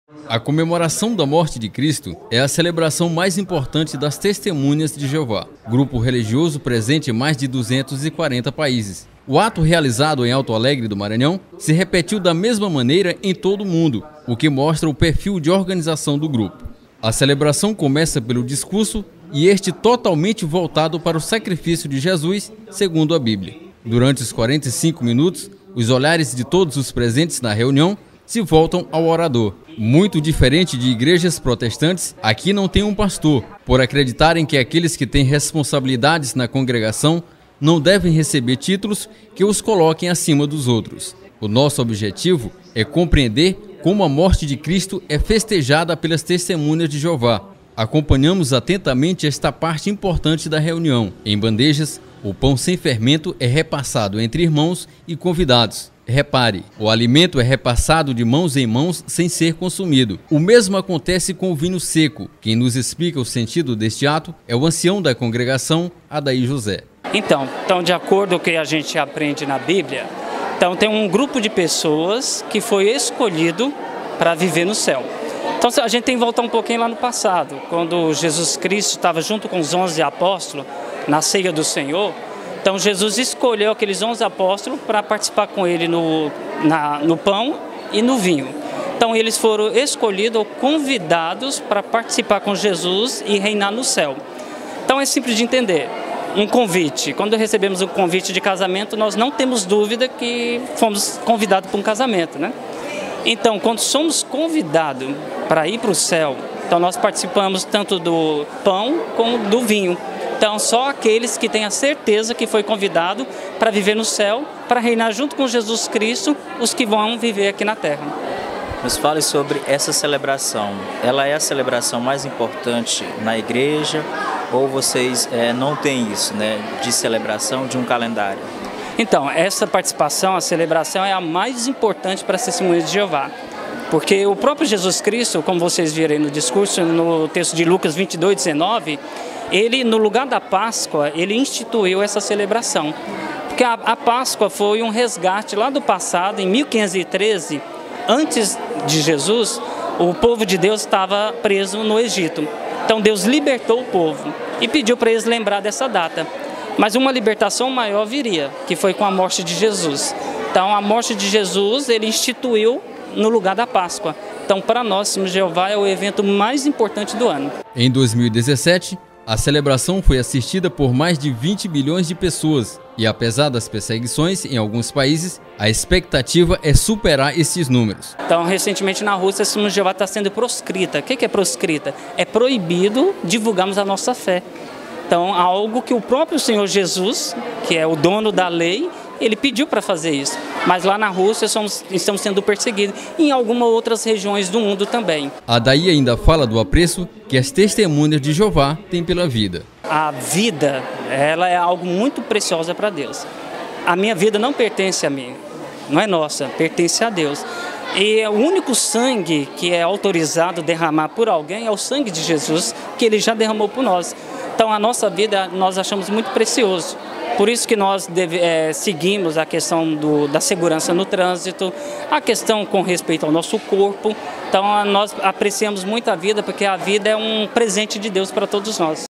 A comemoração da morte de Cristo é a celebração mais importante das Testemunhas de Jeová, grupo religioso presente em mais de 240 países. O ato realizado em Alto Alegre do Maranhão se repetiu da mesma maneira em todo o mundo, o que mostra o perfil de organização do grupo. A celebração começa pelo discurso e este totalmente voltado para o sacrifício de Jesus, segundo a Bíblia. Durante os 45 minutos, os olhares de todos os presentes na reunião se voltam ao orador. Muito diferente de igrejas protestantes, aqui não tem um pastor, por acreditarem que aqueles que têm responsabilidades na congregação não devem receber títulos que os coloquem acima dos outros. O nosso objetivo é compreender como a morte de Cristo é festejada pelas Testemunhas de Jeová. Acompanhamos atentamente esta parte importante da reunião. Em bandejas, o pão sem fermento é repassado entre irmãos e convidados. Repare, o alimento é repassado de mãos em mãos sem ser consumido. O mesmo acontece com o vinho seco. Quem nos explica o sentido deste ato é o ancião da congregação, Adair José. Então, de acordo com o que a gente aprende na Bíblia, tem um grupo de pessoas que foi escolhido para viver no céu. Então a gente tem que voltar um pouquinho lá no passado, quando Jesus Cristo estava junto com os 11 apóstolos na ceia do Senhor. Então Jesus escolheu aqueles 11 apóstolos para participar com ele no pão e no vinho. Então eles foram escolhidos ou convidados para participar com Jesus e reinar no céu. Então é simples de entender. Um convite, quando recebemos um convite de casamento, nós não temos dúvida que fomos convidados para um casamento, né? Então, quando somos convidados para ir para o céu, então nós participamos tanto do pão como do vinho. Então, só aqueles que têm a certeza que foi convidado para viver no céu, para reinar junto com Jesus Cristo, os que vão viver aqui na terra. Nos fale sobre essa celebração. Ela é a celebração mais importante na igreja ou vocês não têm isso, né, de celebração de um calendário? Então, essa participação, a celebração é a mais importante para as Testemunhas de Jeová. Porque o próprio Jesus Cristo, como vocês viram aí no discurso, no texto de Lucas 22:19, ele, no lugar da Páscoa, ele instituiu essa celebração. Porque a Páscoa foi um resgate lá do passado, em 1513, antes de Jesus, o povo de Deus estava preso no Egito. Então Deus libertou o povo e pediu para eles lembrar dessa data. Mas uma libertação maior viria, que foi com a morte de Jesus. Então a morte de Jesus ele instituiu no lugar da Páscoa. Então para nós, Testemunhas de Jeová, é o evento mais importante do ano. Em 2017, a celebração foi assistida por mais de 20 milhões de pessoas. E apesar das perseguições em alguns países, a expectativa é superar esses números. Então, recentemente na Rússia, a Testemunhas de Jeová está sendo proscrita. O que é proscrita? É proibido divulgarmos a nossa fé. Então, algo que o próprio Senhor Jesus, que é o dono da lei, ele pediu para fazer isso. Mas lá na Rússia estamos sendo perseguidos, e em algumas outras regiões do mundo também. Adair ainda fala do apreço que as Testemunhas de Jeová têm pela vida. A vida, ela é algo muito preciosa para Deus. A minha vida não pertence a mim, não é nossa, pertence a Deus. E o único sangue que é autorizado derramar por alguém é o sangue de Jesus, que ele já derramou por nós. Então a nossa vida nós achamos muito precioso. Por isso que nós seguimos a questão da segurança no trânsito, a questão com respeito ao nosso corpo. Então nós apreciamos muito a vida, porque a vida é um presente de Deus para todos nós.